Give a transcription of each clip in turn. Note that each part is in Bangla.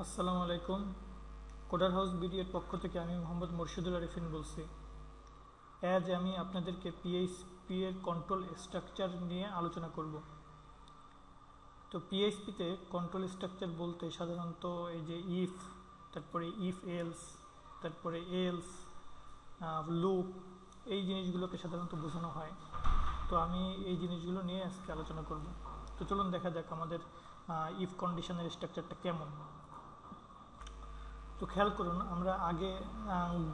আসসালামু আলাইকুম। কোডার হাউস বিডিএর পক্ষ থেকে আমি মোহাম্মদ মুর্শিদুল আরিফিন বলছি। আজ আমি আপনাদেরকে পিএইচপি এর কন্ট্রোল স্ট্রাকচার নিয়ে আলোচনা করব। তো পিএইচপিতে কন্ট্রোল স্ট্রাকচার বলতে সাধারণত এই যে ইফ, তারপরে ইফ এলস, তারপরে এলস, লুপ, এই জিনিসগুলোকে সাধারণত বোঝানো হয়। তো আমি এই জিনিসগুলো নিয়ে আজকে আলোচনা করব। তো চলুন দেখা যাক আমাদের ইফ কন্ডিশনের স্ট্রাকচারটা কেমন। তো খেয়াল করুন, আমরা আগে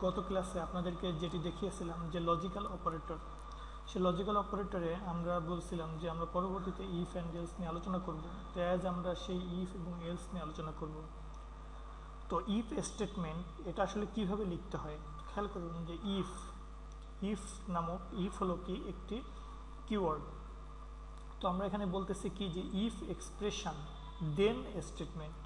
গত ক্লাসে আপনাদেরকে যেটি দেখিয়েছিলাম যে লজিক্যাল অপারেটর, সে লজিক্যাল অপারেটরে আমরা বলছিলাম যে আমরা পরবর্তীতে ইফ অ্যান্ড এলস নিয়ে আলোচনা করব। তো আজ আমরা সেই ইফ এবং এলস নিয়ে আলোচনা করব। তো ইফ স্টেটমেন্ট এটা আসলে কিভাবে লিখতে হয় খেয়াল করুন যে ইফ ইফ নামক ইফ হলো কি একটি কিওয়ার্ড। তো আমরা এখানে বলতেছি কি যে ইফ এক্সপ্রেশন দেন স্টেটমেন্ট,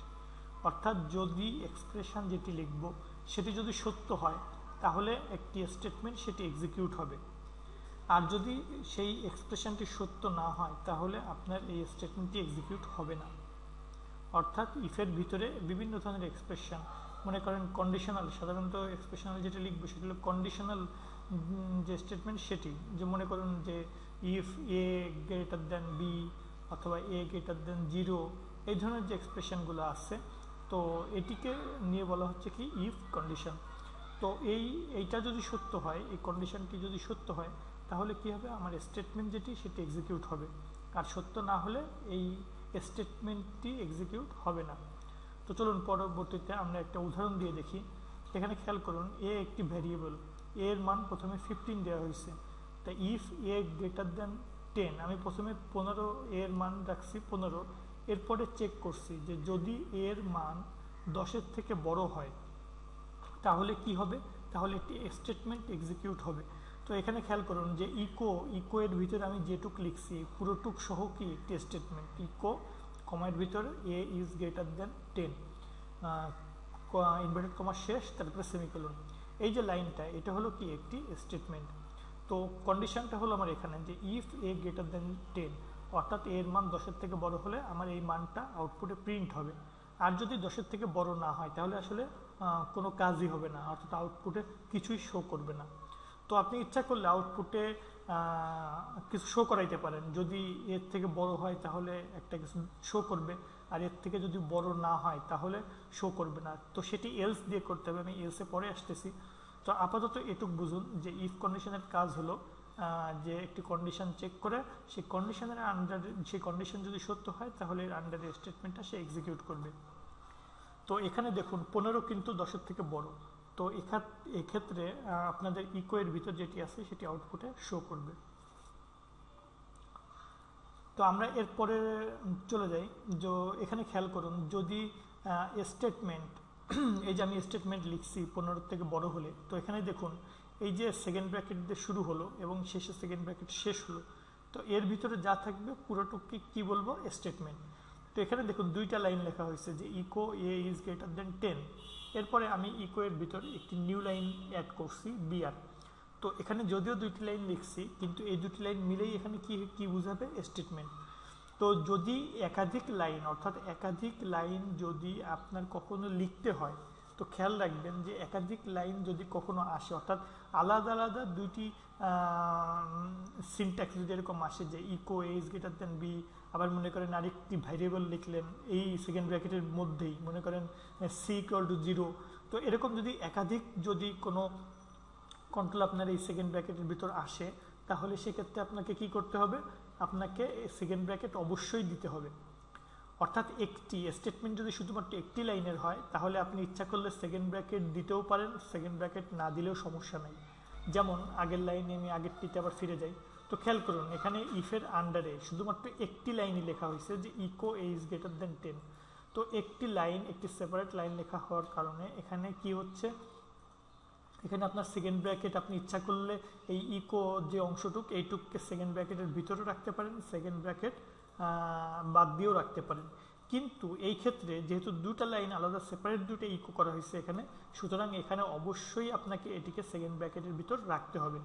অর্থাৎ যদি এক্সপ্রেশন যেটি লিখব সেটি যদি সত্য হয় তাহলে একটি স্টেটমেন্ট সেটি এক্সিকিউট হবে, আর যদি সেই এক্সপ্রেশনটি সত্য না হয় তাহলে আপনার এই স্টেটমেন্টটি এক্সিকিউট হবে না। অর্থাৎ ইফের ভিতরে বিভিন্ন ধরনের এক্সপ্রেশন, মনে করেন কন্ডিশনাল, সাধারণত এক্সপ্রেশনাল যেটা লিখবো সেটা হলো কন্ডিশনাল যে স্টেটমেন্ট সেটি, যে মনে করুন যে if A greater than B অথবা এ গ্রেটার দেন জিরো, এই ধরনের যে এক্সপ্রেশনগুলো আছে, তো এটিকে নিয়ে বলা হচ্ছে কি ইফ কন্ডিশন। তো এইটা যদি সত্য হয়, এই কন্ডিশনটি যদি সত্য হয় তাহলে কি হবে, আমার স্টেটমেন্ট যেটি সেটি এক্সিকিউট হবে, আর সত্য না হলে এই স্টেটমেন্টটি এক্সিকিউট হবে না। তো চলুন পরবর্তীতে আমরা একটা উদাহরণ দিয়ে দেখি। এখানে খেয়াল করুন এ একটি ভ্যারিয়েবল, এর মান প্রথমে 15 দেওয়া হয়েছে। তা ইফ এ গ্রেটার দেন 10, আমি প্রথমে 15 এর মান রাখছি 15, এরপরে চেক করছি যে যদি এর মান 10-এর থেকে বড় হয় তাহলে কি হবে, তাহলে একটি স্টেটমেন্ট এক্সিকিউট হবে। তো এখানে খেয়াল করুন যে ইকো এর ভিতরে আমি যেটুক লিখছি পুরোটুক সহ কি একটি স্টেটমেন্ট, ইকো কমার ভিতরে A is greater than 10, inverted comma শেষ, তারপরে সেমিকোলন, এই যে লাইনটা এটা হলো কি একটি স্টেটমেন্ট। তো কন্ডিশনটা হলো আমার এখানে যে ইফ এ গ্রেটার দেন 10, অর্থাৎ এর মান 10-এর থেকে বড় হলে আমার এই মানটা আউটপুটে প্রিন্ট হবে, আর যদি 10-এর থেকে বড় না হয় তাহলে আসলে কোনো কাজই হবে না, অর্থাৎ আউটপুটে কিছুই শো করবে না। তো আপনি ইচ্ছা করলে আউটপুটে কিছু শো করাইতে পারেন, যদি এর থেকে বড় হয় তাহলে একটা কিছু শো করবে, আর এর থেকে যদি বড় না হয় তাহলে শো করবে না। তো সেটি এলস দিয়ে করতে হবে, আমি এলসে পরে আসতেছি। তো আপাতত এটুক বুঝুন যে ইফ কন্ডিশনের কাজ হলো যে একটি কন্ডিশন চেক করে সেই কন্ডিশনের আন্ডারে, সেই কন্ডিশন যদি সত্য হয় তাহলে এর আন্ডারে স্টেটমেন্টটা সে এক্সিকিউট করবে। তো এখানে দেখুন 15 কিন্তু 10-এর থেকে বড়, তো এক্ষেত্রে আপনাদের ইকো এর ভিতর যেটি আছে সেটি আউটপুটে শো করবে। তো আমরা এরপরে চলে যাই। যে এখানে খেয়াল করুন যদি স্টেটমেন্ট এই যে আমি স্টেটমেন্ট লিখছি 15 থেকে বড় হলে, তো এখানে দেখুন এই যে সেকেন্ড ব্র্যাকেট দিয়ে শুরু হলো এবং শেষে সেকেন্ড ব্র্যাকেট শেষ হলো, তো এর ভিতরে যা থাকবে পুরোটুকু কি বলবো, স্টেটমেন্ট। তো এখানে দেখুন দুইটা লাইন লেখা হয়েছে যে echo A is greater than 10, এরপরে আমি ইকো এর ভিতরে একটি নিউ লাইন অ্যাড করছি বিআর। তো এখানে যদিও দুইটি লাইন লিখছি কিন্তু এই দুটি লাইন মিলেই এখানে কি কি বোঝাবে, স্টেটমেন্ট। তো যদি একাধিক লাইন, অর্থাৎ একাধিক লাইন যদি আপনার কখনো লিখতে হয়, তো খেয়াল রাখবেন যে একাধিক লাইন যদি কখনো আসে, অর্থাৎ আলাদা আলাদা দুইটি সিনট্যাক্স যদি এরকম আসে যে echo A is greater than B, আবার মনে করেন আরেকটি ভ্যারিয়েবল লিখলেন এই সেকেন্ড ব্র্যাকেটের মধ্যেই, মনে করেন সি ইকুয়াল টু 0, তো এরকম যদি একাধিক যদি কোনো কন্ট্রোল আপনার এই সেকেন্ড ব্র্যাকেটের ভিতর আসে তাহলে সেক্ষেত্রে আপনাকে কি করতে হবে, আপনাকে সেকেন্ড ব্র্যাকেট অবশ্যই দিতে হবে। অর্থাৎ একটি স্টেটমেন্ট যদি শুধুমাত্র একটি লাইনের হয় তাহলে আপনি ইচ্ছা করলে সেকেন্ড ব্র্যাকেট দিতেও পারেন, সেকেন্ড ব্র্যাকেট না দিলেও সমস্যা নাই। যেমন আগের লাইনে আমি আগেরটিতে আবার ফিরে যাই। তো খেয়াল করুন এখানে ইফের আন্ডারে শুধুমাত্র একটি লাইনই লেখা হয়েছে যে echo A is greater than 10। তো একটি লাইন, একটি সেপারেট লাইন লেখা হওয়ার কারণে এখানে কি হচ্ছে, এখানে আপনার সেকেন্ড ব্র্যাকেট আপনি ইচ্ছা করলে এই ইকো যে অংশটুক এইটুককে সেকেন্ড ব্র্যাকেটের ভিতরেও রাখতে পারেন, সেকেন্ড ব্র্যাকেট বাদ দিয়েও রাখতে পারেন। কিন্তু এই ক্ষেত্রে যেহেতু দুটা লাইন আলাদা সেপারেট দুটো ইকো করা হয়েছে এখানে, সুতরাং এখানে অবশ্যই আপনাকে এটিকে সেকেন্ড ব্র্যাকেটের ভিতর রাখতে হবে।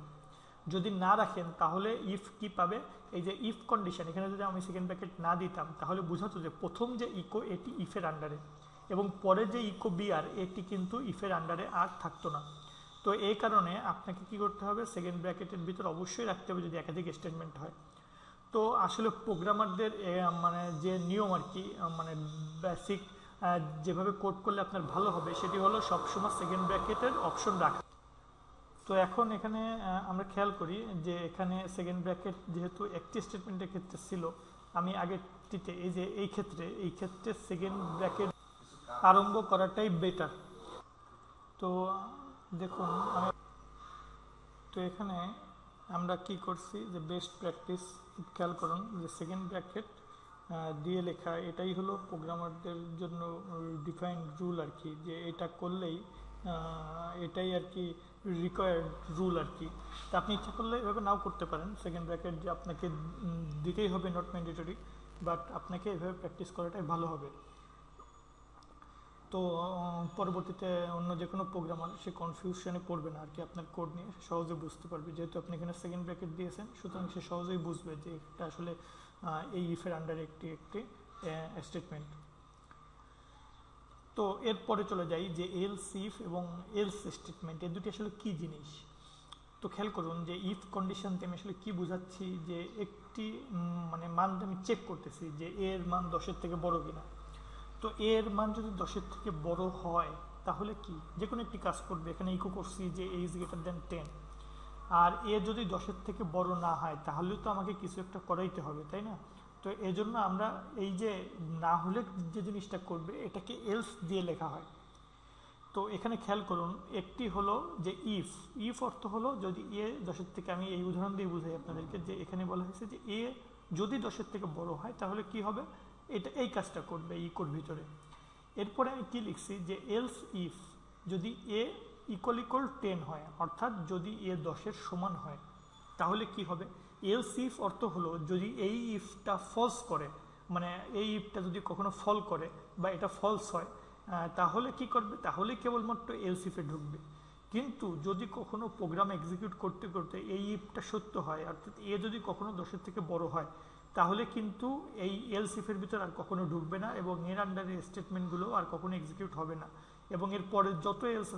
যদি না রাখেন তাহলে ইফ কি পাবে, এই যে ইফ কন্ডিশন, এখানে যদি আমি সেকেন্ড ব্র্যাকেট না দিতাম তাহলে বোঝাতো যে প্রথম যে ইকো এটি ইফের আন্ডারে, এবং পরে যে ইকো বিআর এটি কিন্তু ইফের আন্ডারে আর থাকতো না। তো এই কারণে আপনাকে কি করতে হবে, সেকেন্ড ব্র্যাকেটের ভিতর অবশ্যই রাখতে হবে যদি একাধিক স্টেটমেন্ট হয়। তো আসলে প্রোগ্রামারদের মানে যে নিয়ম আর কি, মানে বেসিক যেভাবে কোড করলে আপনার ভালো হবে সেটি হলো সবসময় সেকেন্ড ব্র্যাকেটের অপশন রাখা। তো এখন এখানে আমরা খেয়াল করি যে এখানে সেকেন্ড ব্র্যাকেট যেহেতু একটি স্টেটমেন্টের ক্ষেত্রে ছিল, আমি আগেরটিতে এই ক্ষেত্রে সেকেন্ড ব্র্যাকেট আরম্ভ করাটাই বেটার। তো দেখুন তো এখানে আমরা কি করছি যে বেস্ট প্র্যাকটিস, খেয়াল করুন যে সেকেন্ড ব্র্যাকেট দিয়ে লেখা এটাই হলো প্রোগ্রামারদের জন্য ডিফাইন্ড রুল আর কি, যে এটা করলেই এটাই আর কি রিকোয়ার্ড রুল আর কি। তা আপনি ইচ্ছা করলে এভাবে নাও করতে পারেন, সেকেন্ড ব্র্যাকেট যে আপনাকে দিতেই হবে নট ম্যান্ডেটরি, বাট আপনাকে এভাবে প্র্যাকটিস করাটাই ভালো হবে। তো পরবর্তীতে অন্য যে কোনো প্রোগ্রামার সে কনফিউশনে পড়বে না আর কি, আপনার কোড নিয়ে সহজে বুঝতে পারবে, যেহেতু আপনি এখানে সেকেন্ড ব্র্যাকেট দিয়েছেন, সুতরাং সে সহজেই বুঝবে যে এটা আসলে এই ইফের আন্ডারে একটি স্টেটমেন্ট। তো এরপরে চলে যাই যে এলস ইফ এবং এলস স্টেটমেন্ট এই দুটি আসলে কি জিনিস। তো খেয়াল করুন যে ইফ কন্ডিশনতে আমি আসলে কি বোঝাচ্ছি, যে একটি মানে মান আমি চেক করতেছি যে এর মান 10-এর থেকে বড় কিনা। তো এর মান যদি 10-এর থেকে বড় হয় তাহলে কি যে কোনো একটি কাজ করবে, এখানে ইকো করছি যে এ ইজ গ্রেটার দেন 10, আর এ যদি 10-এর থেকে বড় না হয় তাহলেও তো আমাকে কিছু একটা করাইতে হবে, তাই না? তো এই জন্য আমরা এই যে না হলে যে জিনিসটা করবে এটাকে এলস দিয়ে লেখা হয়। তো এখানে খেয়াল করুন, একটি হলো যে ইফ অর্থ হলো যদি এ 10-এর থেকে, আমি এই উদাহরণ দিয়ে বুঝাই আপনাদেরকে, যে এখানে বলা হয়েছে যে এ যদি 10-এর থেকে বড় হয় তাহলে কি হবে, এটা এই কাজটা করবে ইকোর ভিতরে। এরপরে আমি কি লিখছি যে এলস ইফ যদি এ ইকুয়াল 10 হয়, অর্থাৎ যদি এ 10-এর সমান হয় তাহলে কি হবে। এলস ইফ অর্থ হলো যদি এই ইফটা ফলস করে, মানে এই ইফটা যদি কখনো ফল করে বা এটা ফলস হয় তাহলে কি করবে, তাহলে কেবলমাত্র এলস ইফে ঢুকবে। কিন্তু যদি কখনো প্রোগ্রাম এক্সিকিউট করতে করতে এই ইফটা সত্য হয়, অর্থাৎ এ যদি কখনো 10-এর থেকে বড় হয় তাহলে কিন্তু এই এলস ইফের ভিতর আর কখনো ঢুকবে না এবং এর আন্ডারে স্টেটমেন্টগুলো আর কখনো এক্সিকিউট হবে না, এবং এরপরে যত এলস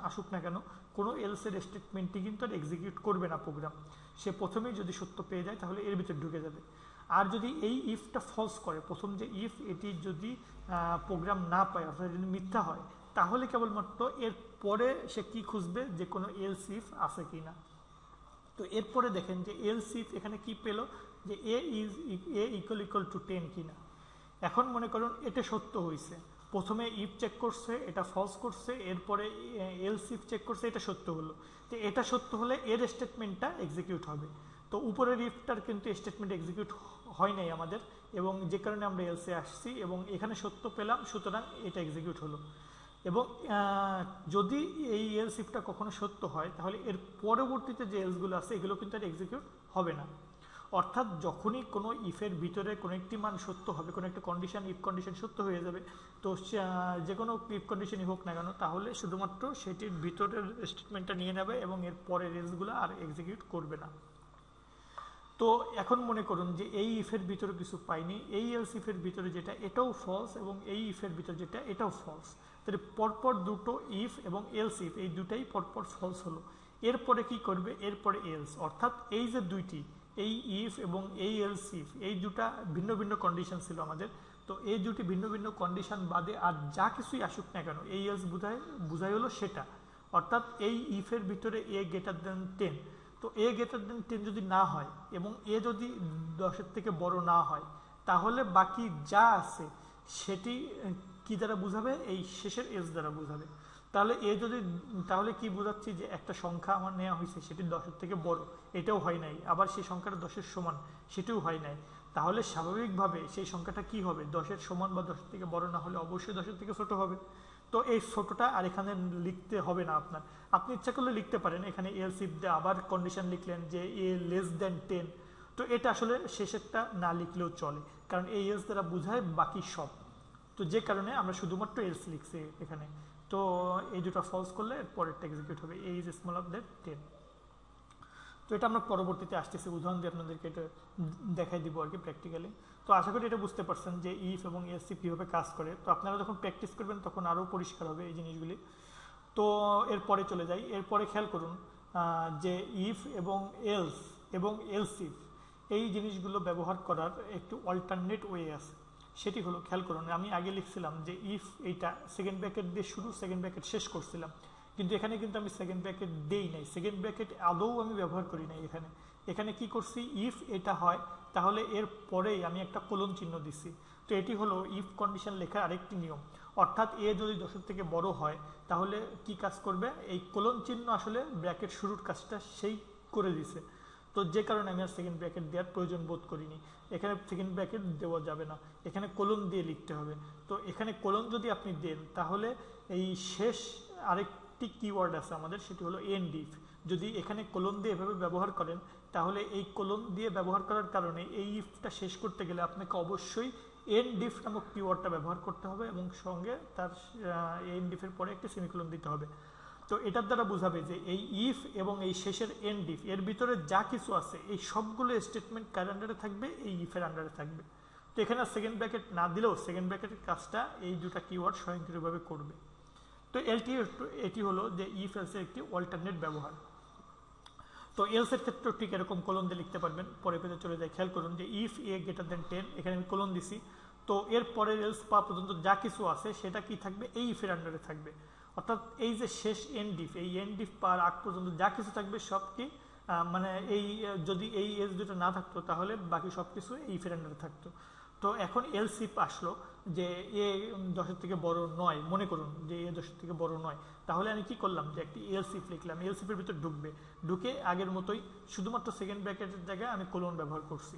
আসুক না কেন কোনো এলসের স্টেটমেন্টই কিন্তু আর এক্সিকিউট করবে না প্রোগ্রাম। সে প্রথমেই যদি সত্য পেয়ে যায় তাহলে এর ভিতর ঢুকে যাবে। আর যদি এই ইফটা ফলস করে, প্রথম যে ইফ এটি যদি প্রোগ্রাম না পায়, অর্থাৎ যদি মিথ্যা হয়, তাহলে কেবলমাত্র এর পরে সে কি খুঁজবে যে কোনো এলস ইফ আছে কি না। তো এরপরে দেখেন যে এলস ইফ এখানে কি পেল, যে এ ইকুয়াল টু 10 কিনা। এখন মনে করুন এটা সত্য হয়েছে, প্রথমে ইফ চেক করছে এটা ফলস করছে, এরপরে এলস ইফ চেক করছে এটা সত্য হলো। তো এটা সত্য হলে এর স্টেটমেন্টটা এক্সিকিউট হবে। তো উপরের ইফটার কিন্তু স্টেটমেন্ট এক্সিকিউট হয় নাই আমাদের, এবং যে কারণে আমরা এলসে আসছি এবং এখানে সত্য পেলাম, সুতরাং এটা এক্সিকিউট হলো। এবং যদি এই এলস ইফটা কখনো সত্য হয় তাহলে এর পরবর্তীতে যে এলসগুলো আছে এগুলো কিন্তু আর এক্সিকিউট হবে না। অর্থাৎ যখনই কোনো ইফের ভিতরে কোনো একটি মান সত্য হবে, কোনো একটা কন্ডিশন ইফ কন্ডিশন সত্য হয়ে যাবে, তো যে কোনো ইফ কন্ডিশনই হোক না কেন তাহলে শুধুমাত্র সেটির ভিতরের স্টেটমেন্টটা নিয়ে নেবে এবং এর পরের এলসগুলো আর এক্সিকিউট করবে না। তো এখন মনে করুন যে এই ইফের ভিতরে কিছু পাইনি, এই এলস ইফের ভিতরে যেটা এটাও ফলস এবং এই ইফের ভিতরে যেটা এটাও ফলস, তাহলে পরপর দুটো ইফ এবং এলস ইফ এই দুটাই পরপর ফলস হলো। এরপরে কি করবে, এরপরে এলস, অর্থাৎ এই যে দুইটি এই ইফ এবং এই এলস ইফ এই দুটা ভিন্ন ভিন্ন কন্ডিশন ছিল আমাদের। তো এই দুটি ভিন্ন ভিন্ন কন্ডিশন বাদে আর যা কিছুই আসুক না কেন এই এলস বুঝাই হলো সেটা, অর্থাৎ এই ইফের ভিতরে এ গ্রেটার দেন 10, তো এ গ্রেটার দেন 10 যদি না হয় এবং এ যদি 10-এর থেকে বড় না হয় তাহলে বাকি যা আছে সেটি কি দ্বারা বুঝাবে, এই শেষের এলস দ্বারা বুঝাবে। তাহলে তাহলে কি বোঝাচ্ছি যে একটা সংখ্যা আমার নেওয়া হয়েছে সেটি 10-এর থেকে বড়, এটাও হয় নাই, আবার সেই সংখ্যাটা 10-এর সমান সেটিও হয় নাই, তাহলে স্বাভাবিকভাবে সেই সংখ্যাটা কি হবে, 10-এর সমান বা 10-এর থেকে বড় না হলে অবশ্যই 10-এর থেকে ছোট হবে। তো এই ছোটটা আর এখানে লিখতে হবে না আপনার, আপনি ইচ্ছা করলে লিখতে পারেন এখানে এলস ইফ দিয়ে আবার কন্ডিশন লিখলেন যে এ লেস দেন 10, তো এটা আসলে শেষেরটা না লিখলেও চলে, কারণ এই এলস দ্বারা বোঝায় বাকি সব। তো যে কারণে আমরা শুধুমাত্র এলস লিখছি এখানে। তো এই দুটো ফলস করলে এর পরেরটা এক্সিকিউট হবে, এ ইজ স্মলার দেন 10। তো এটা আমরা পরবর্তীতে আসতেছি, উদাহরণ দিয়ে আপনাদেরকে এটা দেখাই দিব আর কি প্র্যাকটিক্যালি। তো আশা করি এটা বুঝতে পারছেন যে ইফ এবং এলস ইফ কীভাবে কাজ করে। তো আপনারা যখন প্র্যাকটিস করবেন তখন আরও পরিষ্কার হবে এই জিনিসগুলি। তো এরপরে চলে যাই, এরপরে খেয়াল করুন যে ইফ এবং এলস এবং এলস ইফ এই জিনিসগুলো ব্যবহার করার একটু অল্টারনেট ওয়ে আছে। সেটি হলো, খেয়াল করুন আমি আগে লিখছিলাম যে ইফ এইটা সেকেন্ড ব্র্যাকেট দিয়ে শুরু, সেকেন্ড ব্র্যাকেট শেষ করছিলাম, কিন্তু এখানে কিন্তু আমি সেকেন্ড ব্র্যাকেট দেই নাই, সেকেন্ড ব্র্যাকেট আদৌ আমি ব্যবহার করি নাই। এখানে কি করছি, ইফ এটা হয় তাহলে এর পরেই আমি একটা কোলন চিহ্ন দিছি। তো এটি হলো ইফ কন্ডিশন লেখার আরেকটি নিয়ম, অর্থাৎ এ যদি 10 থেকে বড় হয় তাহলে কি কাজ করবে, এই কোলন চিহ্ন আসলে ব্র্যাকেট শুরুর কাজটা সেই করে দিছে। তো যে কারণে আমি আর সেকেন্ড ব্র্যাকেট দেওয়ার প্রয়োজন বোধ করিনি। এখানে সেকেন্ড ব্র্যাকেট দেওয়া যাবে না, এখানে কোলন দিয়ে লিখতে হবে। তো এখানে কোলন যদি আপনি দেন তাহলে এই শেষ আরেকটি কিওয়ার্ড আছে আমাদের, সেটি হলো এন্ড ইফ। যদি এখানে কোলন দিয়ে এভাবে ব্যবহার করেন তাহলে এই কোলন দিয়ে ব্যবহার করার কারণে এই ইফটা শেষ করতে গেলে আপনাকে অবশ্যই এন্ড ইফ নামক কিওয়ার্ডটা ব্যবহার করতে হবে এবং সঙ্গে তার এন্ড ইফের পরে একটি সেমিকোলন দিতে হবে। তো এটার দ্বারা বোঝাবে যে এই ইফ এবং এই শেষের এন্ড ইফ এর ভিতরে যা কিছু আছে এই সবগুলো স্টেটমেন্ট কার আন্ডারে থাকবে, এই ইফের আন্ডারে থাকবে। তো এখানে সেকেন্ড ব্র্যাকেট না দিলেও সেকেন্ড ব্র্যাকেটের কাজটা এই দুটা কিওয়ার্ড স্বয়ংক্রিয়ভাবে করবে। তো এটি হলো যে ইফ এলসের একটি অল্টারনেট ব্যবহার। তো এলসের ক্ষেত্রে ঠিক এরকম কোলন দিয়ে লিখতে পারবেন। পরে পেজে চলে যায়, খেয়াল করুন যে ইফ এ গ্রেটার দেন 10, এখানে আমি কোলন দিছি। তো এর পরের এলস পাওয়া পর্যন্ত যা কিছু আছে সেটা কি থাকবে, এই ইফের আন্ডারে থাকবে। অর্থাৎ এই যে শেষ এন্ড ইফ, এই এন্ড ইফ পাওয়ার আগ পর্যন্ত যা কিছু থাকবে সব কি মানে এই যদি এই এলস দুটো না থাকতো তাহলে বাকি সব কিছু এই ইফের আন্ডারে থাকতো। তো এখন এলস ইফ আসলো যে এ 10 থেকে বড় নয়, মনে করুন যে এ 10 থেকে বড় নয়, তাহলে আমি কি করলাম যে একটি এলস ইফ লিখলাম, এলস ইফের ভিতর ঢুকে আগের মতোই শুধুমাত্র সেকেন্ড ব্র্যাকেটের জায়গায় আমি কোলন ব্যবহার করছি।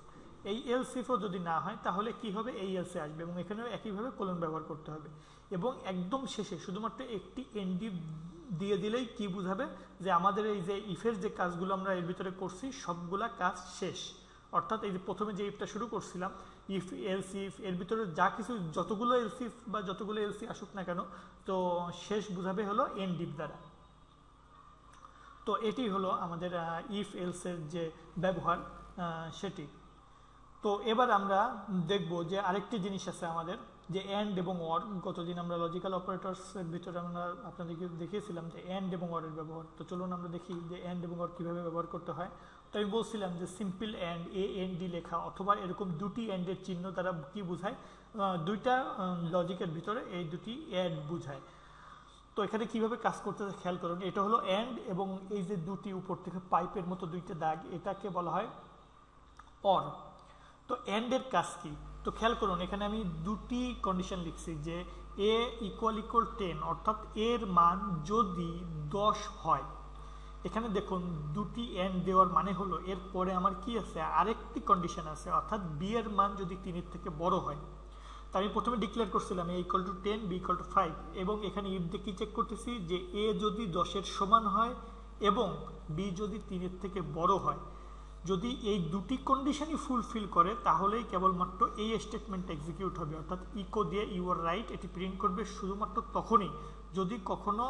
এই এলস ইফও যদি না হয় তাহলে কি হবে, এই এলসে আসবে এবং এখানেও একইভাবে কোলন ব্যবহার করতে হবে। এবং একদম শেষে শুধুমাত্র একটি এন্ড ইফ দিয়ে দিলেই কি বুঝাবে যে আমাদের এই যে ইফের যে কাজগুলো আমরা এর ভিতরে করছি সবগুলা কাজ শেষ। অর্থাৎ এই যে প্রথমে যে ইফটা শুরু করছিলাম ইফ এলস ইফ, এর ভিতরে যা কিছু যতগুলো এলস ইফ বা যতগুলো এলসি আসুক না কেন, তো শেষ বুঝাবে হলো এন্ড ইফ দ্বারা। তো এটি হলো আমাদের ইফ এলসের যে ব্যবহার সেটি। তো এবার আমরা দেখব যে আরেকটি জিনিস আছে আমাদের, যে এন্ড এবং অর। গতদিন আমরা লজিক্যাল অপারেটরসের ভিতরে আমরা আপনাদেরকে দেখিয়েছিলাম যে এন্ড এবং অরের ব্যবহার। তো চলুন আমরা দেখি যে এন্ড এবং অর কীভাবে ব্যবহার করতে হয়। তো আমি বলছিলাম যে simple and, A N D লেখা অথবা এরকম দুটি এন্ডের চিহ্ন দ্বারা কি বোঝায়, দুইটা লজিকের ভিতরে এই দুটি এন্ড বোঝায়। তো এখানে কিভাবে কাজ করতেছে খেয়াল করুন, এটা হলো এন্ড এবং এই যে দুটি উপর থেকে পাইপের মতো দুইটা দাগ, এটাকে বলা হয় অর। তো এন্ডের কাজ কি, তো খেয়াল করুন এখানে আমি দুটি কন্ডিশন লিখছি যে এ ইকুয়াল 10, অর্থাৎ এর মান যদি 10 হয়। এখানে দেখুন দুটি এন্ড দেওয়ার মানে হলো এর পরে আমার কি আছে, আরেকটি কন্ডিশন আছে, অর্থাৎ বি এর মান যদি 3 থেকে বড় হয়। তো আমি প্রথমে ডিক্লেয়ার করছিলাম A equal to 10, B equal to 5, এবং এখানে ইফ দিয়ে কি চেক করতেছি যে এ যদি 10 সমান হয় এবং বি যদি 3 থেকে বড় হয়। যদি এই দুটি কন্ডিশনই ফুলফিল করে তাহলেই কেবলমাত্র এই স্টেটমেন্টটা এক্সিকিউট হবে, অর্থাৎ ইকো দিয়ে ইউ আর রাইট এটি প্রিন্ট করবে শুধুমাত্র তখনই যদি কখনো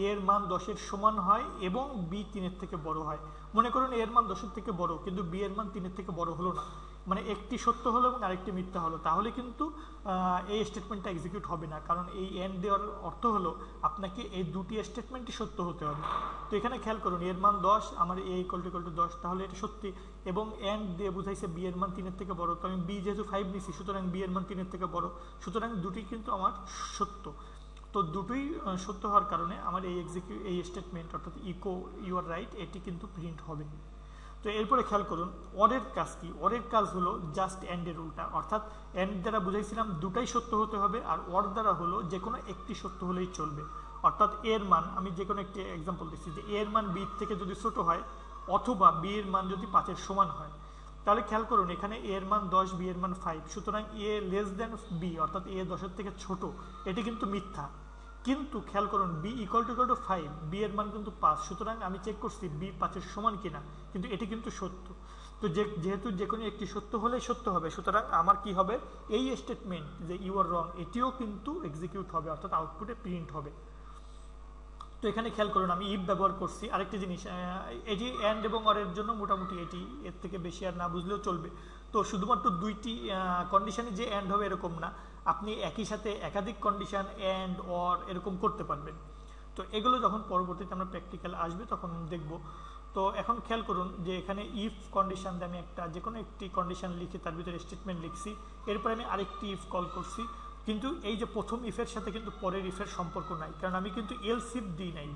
এর মান 10 সমান হয় এবং বি 3 থেকে বড় হয়। মনে করুন এর মান 10 থেকে বড় কিন্তু বি এর মান 3 থেকে বড় হলো না, মানে একটি সত্য হলো এবং আরেকটি মিথ্যা হলো, তাহলে কিন্তু এই স্টেটমেন্টটা এক্সিকিউট হবে না। কারণ এই এন্ড দেওয়ার অর্থ হলো আপনাকে এই দুটি স্টেটমেন্টই সত্য হতে হবে। তো এখানে খেয়াল করুন এর মান 10, আমার এ ইকুয়াল টু 10, তাহলে এটা সত্যি, এবং এন্ড দিয়ে বুঝাইছে বি এর মান 3 থেকে বড়। তো আমি বি যেহেতু 5 নিছি সুতরাং বি এর মান 3 থেকে বড়, সুতরাং দুটি কিন্তু আমার সত্য। তো দুটোই সত্য হওয়ার কারণে আমার এই স্টেটমেন্ট অর্থাৎ ইকো ইউ আর রাইট এটি কিন্তু প্রিন্ট হবে। তো এরপরে খেয়াল করুন অরের কাজ কি, অরের কাজ হলো জাস্ট এন্ডের উল্টা, অর্থাৎ এন্ড দ্বারা বুঝাইছিলাম দুটাই সত্য হতে হবে, আর অর দ্বারা হলো যে কোনো একটি সত্য হলেই চলবে। অর্থাৎ এর মান, আমি যে কোনো একটি এক্সাম্পল দিচ্ছি, যে এর মান বি থেকে যদি ছোট হয় অথবা বি এর মান যদি 5 সমান হয়, তাহলে খেয়াল করুন এখানে এর মান 10, বি এর মান 5, সুতরাং এ লেস দেন বি অর্থাৎ এ 10 থেকে ছোট, এটি কিন্তু মিথ্যা। কিন্তু খেয়াল করুন বি ইকুয়াল টু 5, বি এর মান কিন্তু 5, সুতরাং আমি চেক করছি বি 5 সমান কিনা, কিন্তু এটি কিন্তু সত্য। তো যেহেতু যে কোনো একটি সত্য হলেই সত্য হবে, সুতরাং আমার কি হবে, এই স্টেটমেন্ট যে ইউ আর রং এটিও কিন্তু এক্সিকিউট হবে, অর্থাৎ আউটপুটে প্রিন্ট হবে। তো এখানে খেয়াল করুন আমি ইফ ব্যবহার করছি। আরেকটি জিনিস, এটি অ্যান্ড এবং অরের জন্য মোটামুটি এটি, এর থেকে বেশি আর না বুঝলেও চলবে। তো শুধুমাত্র দুইটি কন্ডিশনে যে অ্যান্ড হবে এরকম না, আপনি একই সাথে একাধিক কন্ডিশন অ্যান্ড অর এরকম করতে পারবেন। তো এগুলো যখন পরবর্তীতে আমরা প্র্যাকটিক্যাল আসবে তখন দেখব। তো এখন খেয়াল করুন যে এখানে ইফ কন্ডিশন দিয়ে আমি একটা যে কোনো একটি কন্ডিশন লিখে তার ভিতরে স্টেটমেন্ট লিখছি, এরপরে আমি আরেকটি ইফ কল করছি। কিন্তু এই যে প্রথম ইফের সাথে কিন্তু পরের ইফের সম্পর্ক নাই, কারণ আমি কিন্তু এলস ইফ দিই নাই।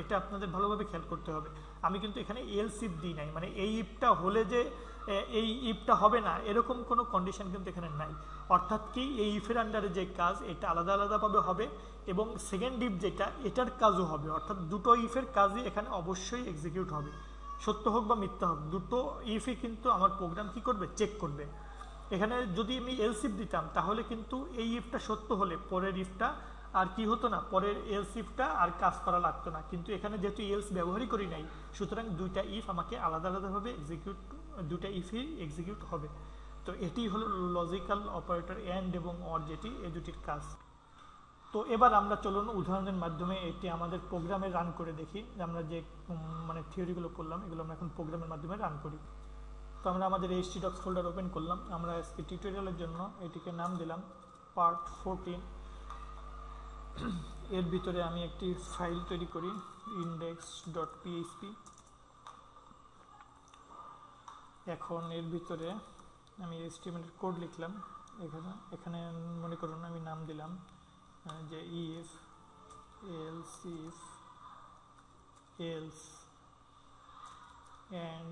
এটা আপনাদের ভালোভাবে খেয়াল করতে হবে। আমি কিন্তু এখানে এলস ইফ দিই নাই, মানে এই ইফটা হলে যে এই ইফটা হবে না এরকম কোনো কন্ডিশন কিন্তু এখানে নাই। অর্থাৎ কি এই ইফের আন্ডারে যে কাজ এটা আলাদা আলাদাভাবে হবে, এবং সেকেন্ড ইফ যেটা এটার কাজও হবে। অর্থাৎ দুটো ইফের কাজই এখানে অবশ্যই এক্সিকিউট হবে, সত্য হোক বা মিথ্যা হোক, দুটো ইফই কিন্তু আমার প্রোগ্রাম কি করবে, চেক করবে। এখানে যদি আমি এলস ইফ দিতাম তাহলে কিন্তু এই ইফটা সত্য হলে পরের ইফটা আর কি হতো না, পরের এলস ইফটা আর কাজ করা লাগতো না। কিন্তু এখানে যেহেতু এলস ব্যবহারই করি নাই, সুতরাং দুইটা ইফ আমাকে আলাদা আলাদাভাবে এক্সিকিউট, দুইটা ইফই এক্সিকিউট হবে। তো এটি হলো লজিক্যাল অপারেটর অ্যান্ড এবং অর, যেটি এই দুটির কাজ। তো এবার আমরা চলুন উদাহরণের মাধ্যমে এটি আমাদের প্রোগ্রামে রান করে দেখি। আমরা যে মানে থিওরিগুলো করলাম এগুলো আমরা এখন প্রোগ্রামের মাধ্যমে রান করি। তো আমরা আমাদের htdocs ফোল্ডার ওপেন করলাম। আমরা আজকে টিউটোরিয়ালের জন্য এটিকে নাম দিলাম পার্ট 14। এর ভিতরে আমি একটি ফাইল তৈরি করি index.php। এখন এর ভিতরে আমি HTML এর কোড লিখলাম। এখানে মনে করুন আমি নাম দিলাম যে if else if else and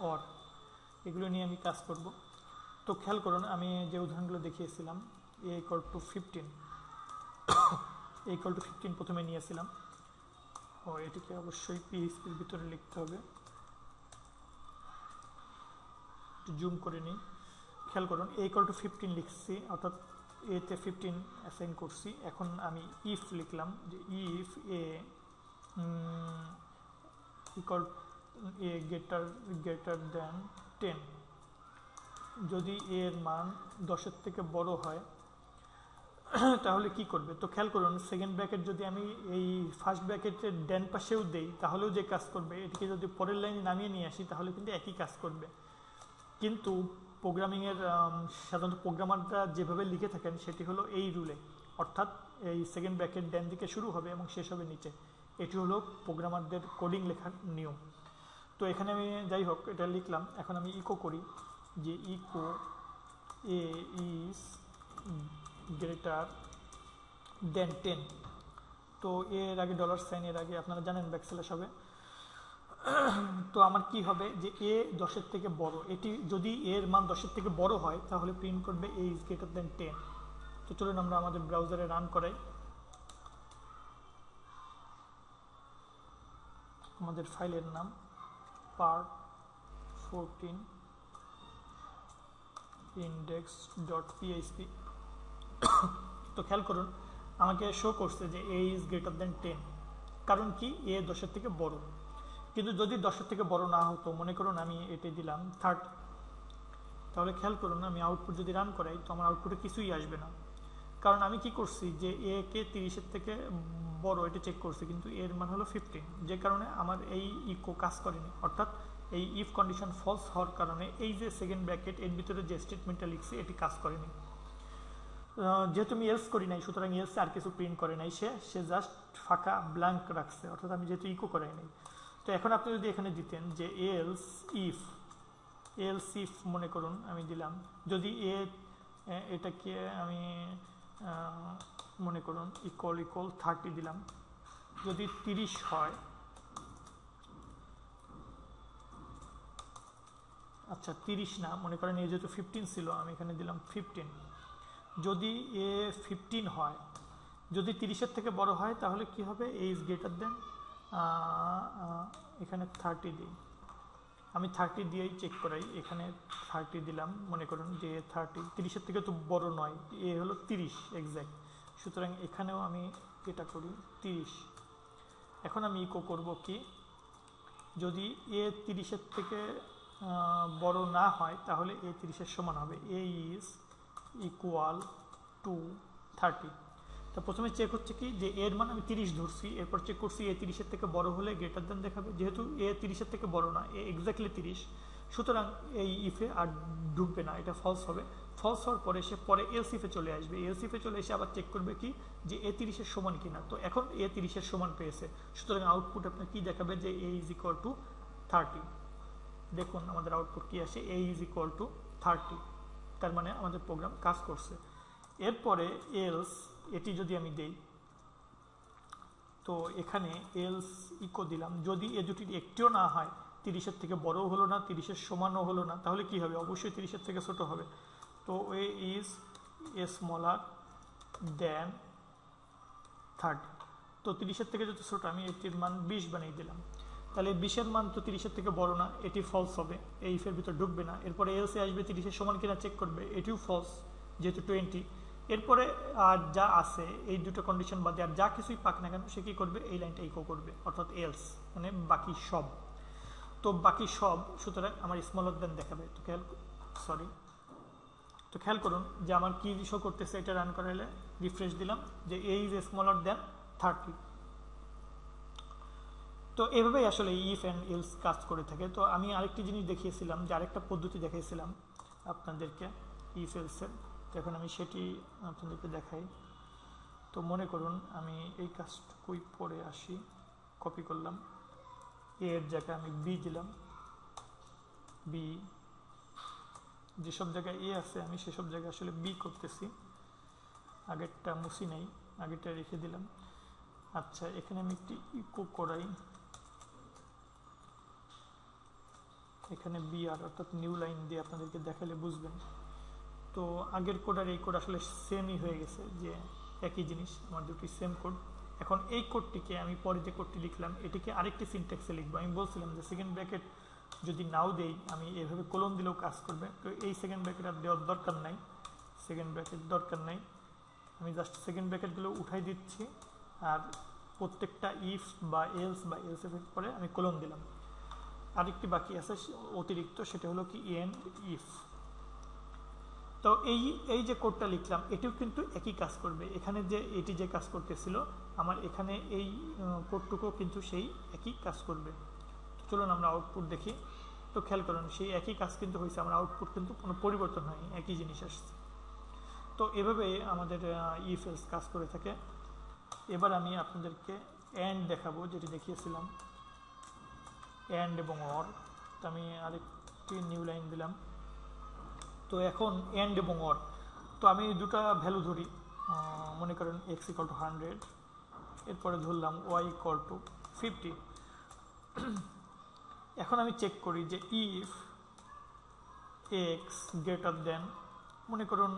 or, এগুলো নিয়ে আমি কাজ করব। তো খেয়াল করুন আমি যে উদাহরণগুলো দেখিয়েছিলাম a = 15, a = 15 প্রথমে নিয়েছিলাম। ও এটিকে অবশ্যই PHP-র ভিতরে লিখতে হবে। একটু জুম করে নিই। খেয়াল করুন a = 15 লিখছি, অর্থাৎ এতে 15 অ্যাসাইন করছি। এখন আমি ইফ লিখলাম যে ইফ a greater than 10, যদি এর মান 10-এর থেকে বড় হয় তাহলে কি করবে। তো খেয়াল করুন সেকেন্ড ব্র্যাকেট যদি আমি এই ফার্স্ট ব্র্যাকেটের ডান পাশেও দেই তাহলেও যে কাজ করবে, এটিকে যদি পরের লাইনে নামিয়ে নিয়ে আসি তাহলে কিন্তু একই কাজ করবে। কিন্তু প্রোগ্রামিংয়ের সাধারণত প্রোগ্রামাররা যেভাবে লিখে থাকেন সেটি হলো এই রুলে, অর্থাৎ এই সেকেন্ড ব্র্যাকেট ডান দিকে শুরু হবে এবং শেষ হবে নিচে। এটি হলো প্রোগ্রামারদের কোডিং লেখার নিয়ম। তো এখানে আমি যাই হোক এটা লিখলাম। এখন আমি ইকো করি যে eco a is greater than 10। তো এর আগে $, এর আগে আপনারা জানেন ব্যাকস্ল্যাশ হবে। তো আমার কি হবে যে a 10-এর থেকে বড়, এটি যদি এর মান 10-এর থেকে বড় হয় তাহলে প্রিন্ট করবে a is greater than 10। তো চলুন আমরা আমাদের ব্রাউজারে রান করাই। আমাদের ফাইলের নাম part 14 index.php। তো খেয়াল করুন আমাকে শো করছে যে a is greater than 10, কারণ কি a 10-এর থেকে বড়। কিন্তু যদি 10-এর থেকে বড় না হতো, মনে করুন আমি এটি দিলাম 30, তাহলে খেয়াল করুন আমি আউটপুট যদি রান করাই তো আমার আউটপুটে কিছুই আসবে না। কারণ আমি কি করছি যে a কে 30-এর থেকে বড় এটা চেক করছি, কিন্তু এর মান হলো 15, যে কারণে আমার এই ইকো কাজ করেনি। অর্থাৎ এই ইফ কন্ডিশন ফলস হওয়ার কারণে এই যে সেকেন্ড ব্র্যাকেট এর ভিতরে যে স্টেটমেন্টটা লিখছি এটি কাজ করেনি। যেহেতু আমি এলস করি নাই, সুতরাং এলস আর কিছু প্রিন্ট করে নাই, সে জাস্ট ফাঁকা ব্ল্যাঙ্ক রাখছে, অর্থাৎ আমি যেহেতু ইকো করাই নাই। তো এখন আপনি যদি এখানে দিতেন যে এলস ইফ মনে করুন আমি দিলাম, যদি এটাকে আমি মনে করুন ইকুয়াল 30 দিলাম, যদি 30 হয়, আচ্ছা 30 না, মনে করেন এ যেহেতু 15 ছিল আমি এখানে দিলাম 15। যদি এ 15 হয়, যদি 30-এর থেকে বড় হয় তাহলে কি হবে, a is greater than, এখানে 30 দিই, আমি 30 দিয়েই চেক করাই। এখানে 30 দিলাম, মনে করুন যে 30-এর থেকে তো বড় নয়, এ হলো 30 এক্স্যাক্ট, সুতরাং এখানেও আমি এটা করি 30। এখন আমি ইকো করব কি, যদি এ 30-এর থেকে বড় না হয় তাহলে এ 30-এর সমান হবে, a is equal to 30। তো তো প্রথমে চেক হচ্ছে কি যে এর মান আমি 30 ধরছি, এরপর চেক করছি এ 30-এর থেকে বড় হলে গ্রেটার দেন দেখাবে, যেহেতু এ 30-এর থেকে বড় না, এ এক্স্যাক্টলি 30, সুতরাং এই ইফে আর ঢুকবে না, এটা ফলস হবে। ফলস হওয়ার পরে সে পরে এলস ইফে চলে আসবে, এলস ইফে চলে এসে আবার চেক করবে কি যে এ 30-এর সমান কিনা। তো এখন এ 30-এর সমান পেয়েছে, সুতরাং আউটপুট আপনার কি দেখাবে যে এ ইজ ইকুয়াল টু 30। দেখুন আমাদের আউটপুট কি আসে, এ ইজ ইকুয়াল টু 30, তার মানে আমাদের প্রোগ্রাম কাজ করছে। এরপরে এলস, এটি যদি আমি দেই, তো এখানে এলস ইকো দিলাম, যদি এ দুটির একটিও না হয়, 30-এর থেকে বড়ও হলো না, 30-এর সমানও হলো না, তাহলে কি হবে, অবশ্যই 30-এর থেকে ছোট হবে। তো এ ইজ স্মলার দেন 30। তো 30-এর থেকে যদি ছোট, আমি এটির মান 20 বানিয়ে দিলাম, তাহলে 20-এর মান তো 30-এর থেকে বড় না, এটি ফলস হবে, এই ইফের ভিতর ঢুকবে না। এরপরে এলসে আসবে 30-এর সমান কিনা চেক করবে, এটিও ফলস যেহেতু 20। এরপরে আর যা আছে এই দুটো কন্ডিশন বাদে আর যা কিছুই পাক না কেন সে কী করবে, এই লাইনটা ইকো করবে, অর্থাৎ এলস মানে বাকি সব। তো বাকি সব, সুতরাং আমার স্মলার দেন দেখাবে। তো খেয়াল করুন যে আমার কি শো করতেছে, এটা রান করাইলে রিফ্রেশ দিলাম যে এ ইজ স্মলার দেন 30। তো এভাবেই আসলে ইফ অ্যান্ড এলস কাজ করে থাকে। তো আমি আরেকটি জিনিস দেখিয়েছিলাম, যে আরেকটা পদ্ধতি দেখিয়েছিলাম আপনাদেরকে ইফ এলসের, তো এখন আমি সেটি আপনাদেরকে দেখাই। তো মনে করুন আমি এই কাজটুকুই পরে আসি, কপি করলাম, এর জায়গায় আমি বি দিলাম, বি, যেসব জায়গায় এ আছে আমি সেসব জায়গায় আসলে বি করতেছি, আগেরটা মুছি নেই, আগেরটা রেখে দিলাম। আচ্ছা, এখানে আমি একটি ইকো করাই, এখানে বি আর অর্থাৎ নিউ লাইন দিয়ে আপনাদেরকে দেখালে বুঝবেন। তো আগের কোড আর এই কোড আসলে সেমই হয়ে গেছে, যে একই জিনিস, আমার দুটি সেম কোড। এখন এই কোডটিকে আমি পরে যে কোডটি লিখলাম এটিকে আরেকটি সিনট্যাক্সে লিখবো। আমি বলছিলাম যে সেকেন্ড ব্র্যাকেট যদি নাও দেই, আমি এভাবে কোলন দিলেও কাজ করবে। তো এই সেকেন্ড ব্র্যাকেট আর দেওয়ার দরকার নাই, সেকেন্ড ব্র্যাকেট দরকার নাই, আমি জাস্ট সেকেন্ড ব্র্যাকেটগুলো উঠাই দিচ্ছি, আর প্রত্যেকটা ইফ বা এলস বা এলস এর পরে আমি কোলন দিলাম। আরেকটি বাকি আছে অতিরিক্ত, সেটা হলো কি এন্ড ইফ। তো এই যে কোডটা লিখলাম এটিও কিন্তু একই কাজ করবে, এখানে যে এটি যে কাজ করতেছিল আমার এখানে এই কোডটুকু কিন্তু সেই একই কাজ করবে। তো চলুন আমরা আউটপুট দেখি। তো খেয়াল করুন সেই একই কাজ কিন্তু হয়েছে, আমার আউটপুট কিন্তু কোনো পরিবর্তন হয়নি, একই জিনিস আসছে। তো এভাবে আমাদের ইফ এলস কাজ করে থাকে। এবার আমি আপনাদেরকে এন্ড দেখাবো, যেটি দেখিয়েছিলাম, এন্ড এবং অর। তো আমি আরেকটি নিউ লাইন দিলাম। তো এখন এন্ড এবং অর, তো আমি দুটা ভ্যালু ধরি, মনে করেন x ইকুয়াল টু 100, এরপরে ধরলাম y ইকুয়াল টু 50। এখন আমি চেক করি যে ইফ x গ্রেটার দেন, মনে করুন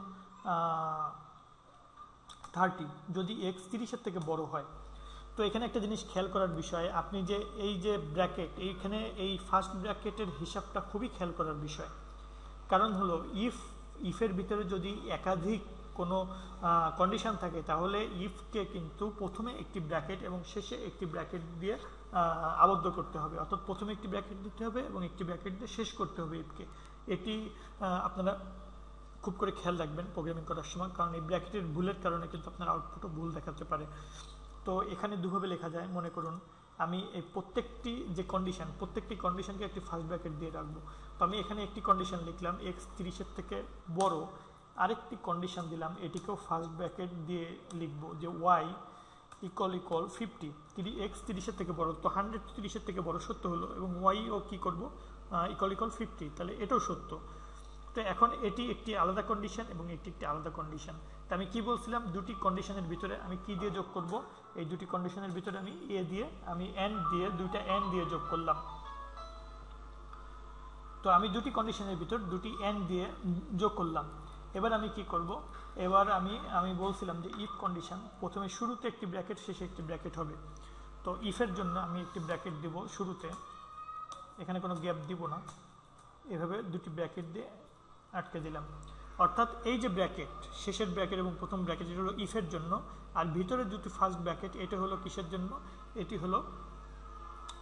30, যদি x 30-এর থেকে বড় হয়। তো এখানে একটা জিনিস খেয়াল করার বিষয়, আপনি যে এই যে ব্র্যাকেট, এইখানে এই ফার্স্ট ব্র্যাকেটের হিসাবটা খুবই খেয়াল করার বিষয়। কারণ হলো ইফের ভিতরে যদি একাধিক কোনো কন্ডিশন থাকে, তাহলে ইফকে কিন্তু প্রথমে একটি ব্র্যাকেট এবং শেষে একটি ব্র্যাকেট দিয়ে আবদ্ধ করতে হবে, অর্থাৎ প্রথমে একটি ব্র্যাকেট দিতে হবে এবং একটি ব্র্যাকেট দিয়ে শেষ করতে হবে ইফকে। এটি আপনারা খুব করে খেয়াল রাখবেন প্রোগ্রামিং করার সময়, কারণ এই ব্র্যাকেটের ভুলের কারণে কিন্তু আপনার আউটপুটও ভুল দেখাতে পারে। তো এখানে দুভাবে লেখা যায়, মনে করুন আমি এই প্রত্যেকটি যে কন্ডিশন, প্রত্যেকটি কন্ডিশনকে একটি ফার্স্ট ব্র্যাকেট দিয়ে রাখবো। তো আমি এখানে একটি কন্ডিশন লিখলাম x 30-এর থেকে বড়, আরেকটি কন্ডিশন দিলাম, এটিকেও ফার্স্ট ব্র্যাকেট দিয়ে লিখবো যে y ইকুয়াল 50, x 30-এর থেকে বড়। তো 100 30-এর থেকে বড় সত্য হলো, এবং y ও কি করবো, ইকুয়াল 50, তাহলে এটাও সত্য। তো এখন এটি একটি আলাদা কন্ডিশন এবং এটি একটি আলাদা কন্ডিশন। তা আমি কি বলছিলাম, দুটি কন্ডিশনের ভিতরে আমি কি দিয়ে যোগ করব, এই দুটি কন্ডিশনের ভিতরে আমি এ দিয়ে, আমি এন্ড দিয়ে, দুইটা এন্ড দিয়ে যোগ করলাম। তো আমি দুটি কন্ডিশনের ভিতর দুটি এন্ড দিয়ে যোগ করলাম। এবার আমি কি করব, এবার আমি বলছিলাম যে ইফ কন্ডিশন প্রথমে শুরুতে একটি ব্র্যাকেট, শেষে একটি ব্র্যাকেট হবে। তো ইফের জন্য আমি একটি ব্র্যাকেট দিব শুরুতে, এখানে কোনো গ্যাপ দিব না, এভাবে দুটি ব্র্যাকেট দিয়ে আটকে দিলাম। অর্থাৎ এই যে ব্র্যাকেট, শেষের ব্র্যাকেট এবং প্রথম ব্র্যাকেট, এটা হলো ইফের জন্য, আর ভিতরে দুটি ফার্স্ট ব্র্যাকেট, এটা হলো কিসের জন্য, এটি হলো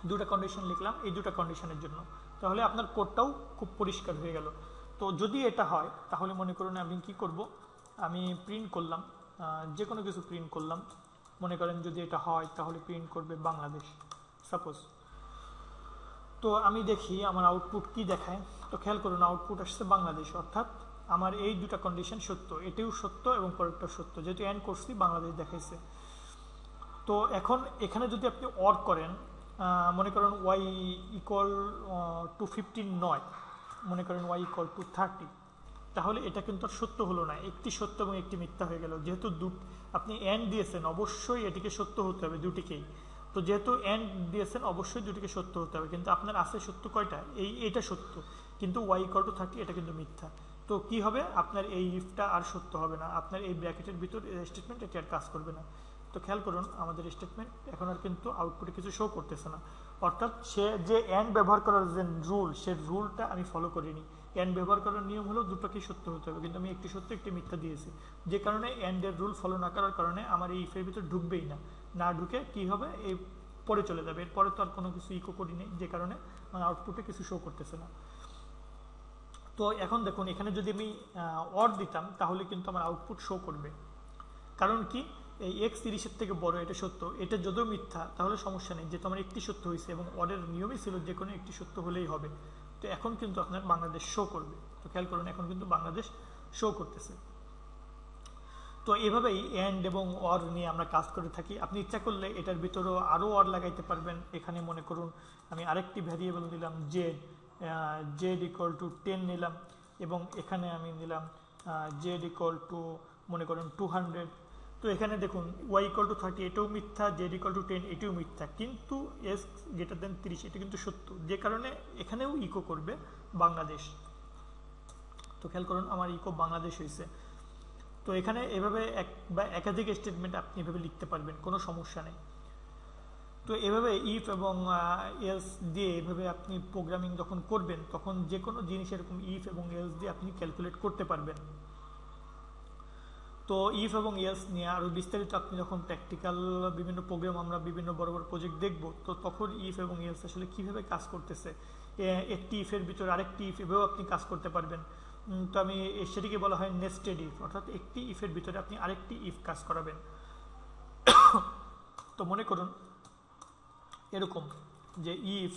দুটা কন্ডিশন লিখলাম এই দুটা কন্ডিশনের জন্য। তাহলে আপনার কোডটাও খুব পরিষ্কার হয়ে গেল। তো যদি এটা হয় তাহলে মনে করুন আমি কি করব, আমি প্রিন্ট করলাম যে কোনো কিছু প্রিন্ট করলাম, মনে করেন যদি এটা হয় তাহলে প্রিন্ট করবে বাংলাদেশ সাপোজ। তো আমি দেখি আমার আউটপুট কি দেখায়। তো খেয়াল করুন আউটপুট আসছে বাংলাদেশ, অর্থাৎ আমার এই দুটা কন্ডিশন সত্য, এটিও সত্য এবং পরেরটাও সত্য, যেহেতু এন্ড করছি বাংলাদেশ দেখাইছে। তো এখন এখানে যদি আপনি অর করেন, মনে করেন ওয়াই ইকুয়াল টু 15 নয়, মনে করেন ওয়াই ইকুয়াল টু 30, তাহলে এটা কিন্তু আর সত্য হলো না, একটি সত্য এবং একটি মিথ্যা হয়ে গেল। যেহেতু আপনি এন্ড দিয়েছেন অবশ্যই এটিকে সত্য হতে হবে দুটিকেই, তো যেহেতু এন্ড দিয়েছেন অবশ্যই দুটিকে সত্য হতে হবে, কিন্তু আপনার আছে সত্য কয়টা, এইটা সত্য, কিন্তু ওয়াই ইকুয়াল টু 30 এটা কিন্তু মিথ্যা। তো কি হবে, আপনার এই ইফটা আর সত্য হবে না, আপনার এই ব্র্যাকেটের ভিতর স্টেটমেন্ট এটি আর কাজ করবে না। তো খেয়াল করুন আমাদের স্টেটমেন্ট এখন আর কিন্তু আউটপুটে কিছু শো করতেছে না, অর্থাৎ সে যে এন্ড ব্যবহার করার যে রুল, সে রুলটা আমি ফলো করিনি। এন্ড ব্যবহার করার নিয়ম হলো দুটোকেই সত্য হতে হবে, কিন্তু আমি একটি সত্য একটি মিথ্যা দিয়েছি, যে কারণে এন্ডের রুল ফলো না করার কারণে আমার এই ইফের ভিতর ঢুকবেই না, না ঢুকে কি হবে এই পরে চলে যাবে, এরপরে তো আর কোনো কিছু ইকো করি নেই, যে কারণে আমার আউটপুটে কিছু শো করতেছে না। তো এখন দেখুন এখানে যদি আমি অর দিতাম তাহলে কিন্তু আমার আউটপুট শো করবে, কারণ কি এই এক্স 30-এর থেকে বড় এটা সত্য, এটা যদিও মিথ্যা তাহলে সমস্যা নেই, যেহেতু আমার একটি সত্য হয়েছে এবং অরের নিয়মই ছিল যে কোনো একটি সত্য হলেই হবে। তো এখন কিন্তু আপনার বাংলাদেশ শো করবে। তো খেয়াল করুন এখন কিন্তু বাংলাদেশ শো করতেছে। তো এভাবেই এন্ড এবং অর নিয়ে আমরা কাজ করে থাকি। আপনি ইচ্ছা করলে এটার ভিতরেও আরও অর লাগাইতে পারবেন। এখানে মনে করুন আমি আরেকটি ভ্যারিয়েবল দিলাম জেড ইকুয়াল টু 10 নিলাম, এবং এখানে আমি নিলাম জেড ইকুয়াল টু মনে করেন 200। তো এখানে দেখুন ওয়াই ইকুয়াল টু 30 এটাও মিথ্যা, জেড ইকুয়াল টু 10 এটাও মিথ্যা, কিন্তু এস গ্রেটার দেন 30 এটা কিন্তু সত্য, যে কারণে এখানেও ইকো করবে বাংলাদেশ। তো খেয়াল করুন আমার ইকো বাংলাদেশ হয়েছে। তো এখানে এভাবে এক বা একাধিক স্টেটমেন্ট আপনি এভাবে লিখতে পারবেন, কোনো সমস্যা নেই। তো এভাবে ইফ এবং এলস দিয়ে এভাবে আপনি প্রোগ্রামিং যখন করবেন তখন যে কোনো জিনিস এরকম ইফ এবং এলস দিয়ে আপনি ক্যালকুলেট করতে পারবেন। তো ইফ এবং এলস নিয়ে আরও বিস্তারিত আপনি যখন প্র্যাকটিক্যাল বিভিন্ন প্রোগ্রাম আমরা বিভিন্ন বড় বড় প্রজেক্ট দেখব, তো তখন ইফ এবং এলস আসলে কীভাবে কাজ করতেছে, একটি ইফের ভিতরে আরেকটি ইফ এভাবেও আপনি কাজ করতে পারবেন। তো আমি সেটিকে বলা হয় নেস্টেড ইফ, অর্থাৎ একটি ইফের ভিতরে আপনি আরেকটি ইফ কাজ করাবেন। তো মনে করুন এরকম যে ইফ,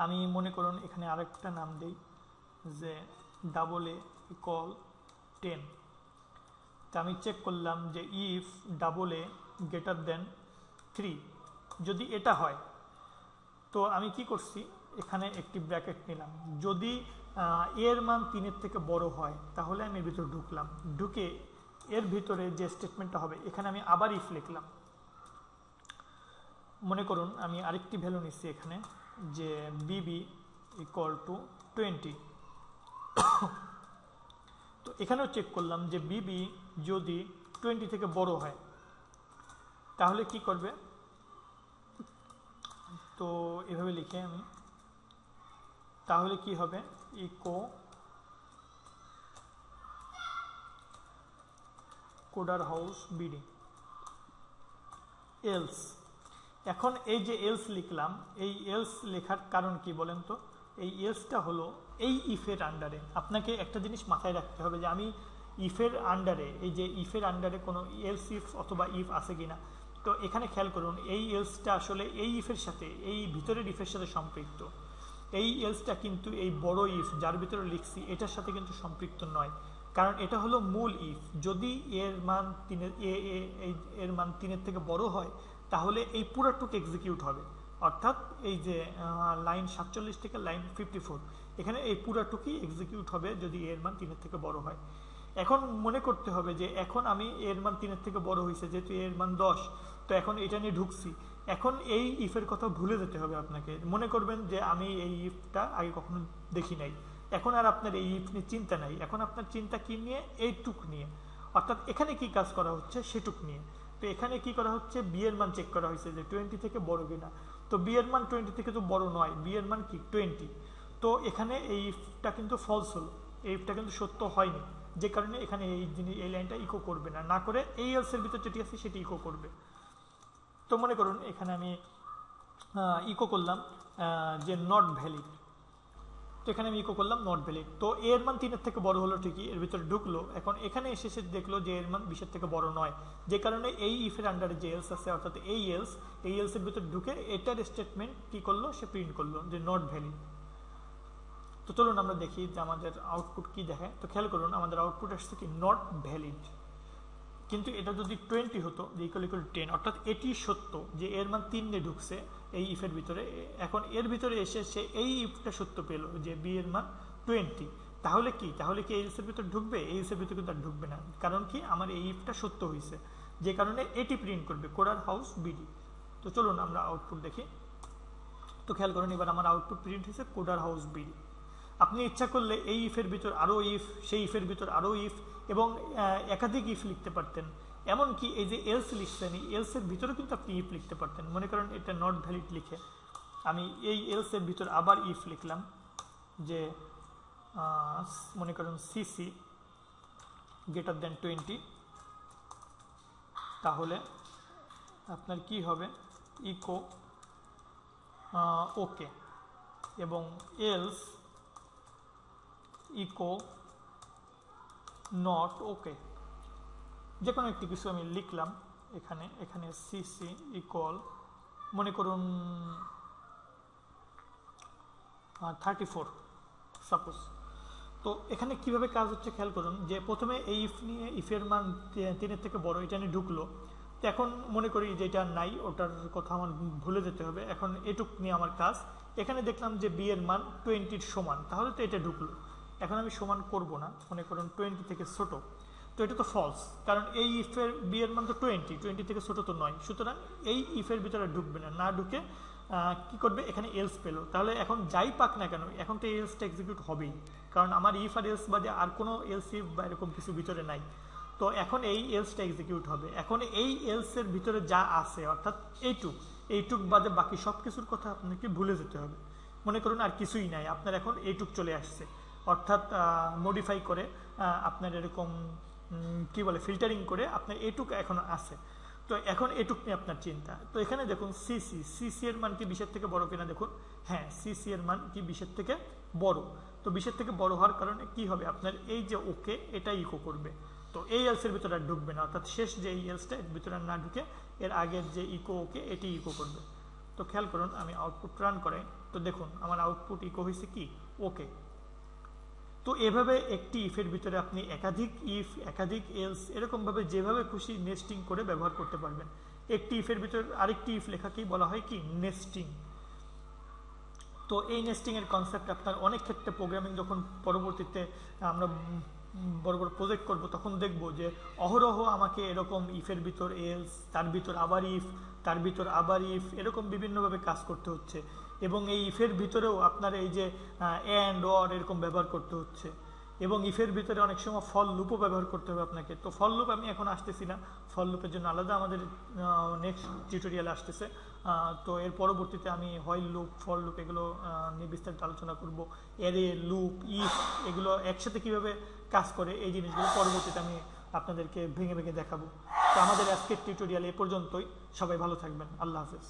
আমি মনে করুন এখানে আরেকটা নাম দেই যে ডাবল এ ইকুয়াল 10। তা আমি চেক করলাম যে ইফ ডাবল এ গ্রেটার দেন 3, যদি এটা হয় তো আমি কি করছি এখানে একটি ব্র্যাকেট নিলাম, যদি এর মান 3-এর থেকে বড় হয় তাহলে আমি এর ভিতরে ঢুকলাম, ঢুকে এর ভিতরে যে স্টেটমেন্টটা হবে এখানে আমি আবার ইফ লিখলাম। মনে করুন আমি আরেকটি ভ্যালু নিচ্ছি এখানে যে বিবি ইকুয়াল টু 20। তো এখানেও চেক করলাম যে বিবি যদি 20 থেকে বড় হয় তাহলে কি করবে। তো এভাবে লিখে আমি তাহলে কি হবে echo coder house BD else. এখন এই যে এলস লিখলাম, এই এলস লেখার কারণ কি বলেন তো, এই এলসটা হলো এই ইফের আন্ডারে। আপনাকে একটা জিনিস মাথায় রাখতে হবে যে আমি ইফের আন্ডারে, এই যে ইফের আন্ডারে কোনো এলস ইফ অথবা ইফ আছে কিনা। তো এখানে খেয়াল করুন এই এলসটা আসলে এই ইফের সাথে, এই ভিতরের ইফের সাথে সম্পৃক্ত। এই এলসটা কিন্তু এই বড় ইফ যার ভিতরে লিখছি এটার সাথে কিন্তু সম্পৃক্ত নয়, কারণ এটা হলো মূল ইফ। যদি এর মান 3-এর থেকে বড় হয় তাহলে এই পুরোটুক এক্সিকিউট হবে, অর্থাৎ এই যে লাইন 47 থেকে লাইন 54 এখানে এই পুরোটুকুই এক্সিকিউট হবে যদি এর মান 3-এর থেকে বড় হয়। এখন মনে করতে হবে যে এখন আমি এর মান 3-এর থেকে বড় হয়েছে, যেহেতু এর মান 10, তো এখন এটা নিয়ে ঢুকছি। এখন এই ইফের কথা ভুলে যেতে হবে আপনাকে, মনে করবেন যে আমি এই ইফটা আগে কখনো দেখি নাই, এখন আর আপনার এই ইফ নিয়ে চিন্তা নাই, এখন আপনার চিন্তা কি নিয়ে, এইটুক নিয়ে, অর্থাৎ এখানে কি কাজ করা হচ্ছে সেটুক নিয়ে। তো এখানে কি করা হচ্ছে, বি এর মান চেক করা হয়েছে যে 20 থেকে বড় কিনা। তো বি এর মান 20 থেকে তো বড় নয়, বি এর মান কি 20। তো এখানে এই ইফটা কিন্তু ফলস হলো, এই ইফটা কিন্তু সত্য হয়নি, যে কারণে এখানে এই লাইনটা ইকো করবে না, না করে এই এলস এর ভিতর যেটি আছে সেটি ইকো করবে। তো মনে করুন এখানে আমি ইকো করলাম যে নট ভ্যালিড। তো এখানে আমি ইকো করলাম নট ভ্যালিড। তো এর মান 3 এর থেকে বড় হলো ঠিকই, এর ভিতরে ঢুকলো, এখন এখানে এসে সে দেখলো যে এর মান 20 এর থেকে বড় নয়, যে কারণে এই ইফের আন্ডারে যে এলস আছে অর্থাৎ এই এলস এর ভিতরে ঢুকে এটার স্টেটমেন্ট কি করলো, সে প্রিন্ট করলো যে নট ভ্যালিড। তো চলুন আমরা দেখি যে আমাদের আউটপুট কি দেখে। তো খেয়াল করুন আমাদের আউটপুট আসছে কি নট ভ্যালিড, কিন্তু এটা যদি 20 হতো যে ইকুয়াল 10 অর্থাৎ এটি সত্য যে এর মান 3 এ ঢুকছে এই ইফের ভিতরে, এখন এর ভিতরে এসে সে এই ইফটা সত্য পেল যে বি এর মান 20, তাহলে কি এই এলস এর ভিতরে ঢুকবে? এই এলস এর ভিতরে কিন্তু আর ঢুকবে না, কারণ কি আমার এই ইফটা সত্য হয়েছে, যে কারণে এটি প্রিন্ট করবে কোডার হাউস বিডি। তো চলুন আমরা আউটপুট দেখি। তো খেয়াল করুন এবার আমার আউটপুট প্রিন্ট হয়েছে কোডার হাউস বিডি। আপনি ইচ্ছা করলে এই ইফের ভিতর আরও ইফ, সেই ইফের ভিতর আরও ইফ এবং একাধিক ইফ লিখতে পারতেন। এমনকি এই যে এলস লিখছেন, এই এলসের ভিতরে কিন্তু আপনি ইফ লিখতে পারতেন। মনে করেন এটা নট ভ্যালিড লিখে আমি এই এলসের ভিতর আবার ইফ লিখলাম যে মনে করেন সিসি গ্রেটার দেন 20, তাহলে আপনার কি হবে ইকো ওকে এবং এলস ইকো নট ওকে, যে কোনো একটি কিছু আমি লিখলাম এখানে সিসি ইকুয়াল মনে করুন 34 সাপোজ। তো এখানে কিভাবে কাজ হচ্ছে খেয়াল করুন যে প্রথমে এই ইফ নিয়ে ইফের মান 3 এর থেকে বড় এটা নিয়ে ঢুকলো, তো এখন মনে করি যে এটা নাই, ওটার কথা আমার ভুলে যেতে হবে, এখন এটুক নিয়ে আমার কাজ। এখানে দেখলাম যে বি এর মান 20 সমান, তাহলে তো এটা ঢুকলো, এখন আমি সমান করব না, মনে করুন 20 থেকে ছোট, তো এটা তো ফলস, কারণ এই ইফের বি এর মান তো 20 থেকে ছোট তো নয়, সুতরাং এই ইফের ভিতরে ঢুকবে না, না ঢুকে কি করবে এখানে এলস পেলো, তাহলে এখন যাই পাক না কেন এখন তো এলসটা এক্সিকিউট হবেই, কারণ আমার ইফ আর এলস বাদে আর কোনো এলস ইফ বা এরকম কিছু ভিতরে নাই, তো এখন এই এলসটা এক্সিকিউট হবে। এখন এই এলসের ভিতরে যা আছে অর্থাৎ এইটুক বাদে বাকি সব কিছুর কথা আপনাকে ভুলে যেতে হবে। মনে করুন আর কিছুই নাই, আপনার এখন এইটুক চলে আসছে, অর্থাৎ মডিফাই করে আপনার এরকম কি বলে ফিল্টারিং করে আপনার এটুক এখনো আছে, তো এখন এটুক নিয়ে আপনার চিন্তা। তো এখানে দেখুন সিসি এর মান কি 20 এর থেকে বড় কিনা দেখুন, হ্যাঁ সিসি এর মান কি 20 এর থেকে বড়, তো 20 এর থেকে বড় হওয়ার কারণে কি হবে আপনার এই যে ওকে এটা ইকো করবে, তো এই এলসের ভিতরে আর ঢুকবে না, অর্থাৎ শেষ যে এই এলসটা এর ভিতরে না ঢুকে এর আগের যে ইকো ওকে এটি ইকো করবে। তো খেয়াল করুন আমি আউটপুট রান করাই, তো দেখুন আমার আউটপুট ইকো হয়েছে কি ওকে। তো এভাবে একটি ইফের ভিতরে আপনি একাধিক ইফ একাধিক এলস এরকমভাবে যেভাবে খুশি নেস্টিং করে ব্যবহার করতে পারবেন। একটি ইফের ভিতরে আরেকটি ইফ লেখাকেই বলা হয় কি নেস্টিং। তো এই নেস্টিং এর কনসেপ্ট আপনার অনেক ক্ষেত্রে প্রোগ্রামিং যখন পরবর্তীতে আমরা বড় বড় প্রজেক্ট করব তখন দেখব যে অহরহ আমাকে এরকম ইফের ভিতর এলস, তার ভিতর আবার ইফ, তার ভিতর আবার ইফ, এরকম বিভিন্নভাবে কাজ করতে হচ্ছে, এবং এই ইফের ভিতরেও আপনার এই যে অ্যান্ড অর এরকম ব্যবহার করতে হচ্ছে, এবং ইফের ভিতরে অনেক সময় ফল লুপও ব্যবহার করতে হবে আপনাকে। তো ফল লুপ আমি এখন আসতেছি না, ফল লুপের জন্য আলাদা আমাদের নেক্সট টিউটোরিয়াল আসতেছে, তো এর পরবর্তীতে আমি হোয়াইল লুপ, ফল লুপ এগুলো নিয়ে বিস্তারিত আলোচনা করব। অ্যারে, লুপ, ইফ এগুলো একসাথে কিভাবে কাজ করে এই জিনিসগুলো পরবর্তীতে আমি আপনাদেরকে ভেঙে ভেঙে দেখাবো। তো আমাদের আজকের টিউটোরিয়াল এ পর্যন্তই, সবাই ভালো থাকবেন, আল্লাহ হাফেজ।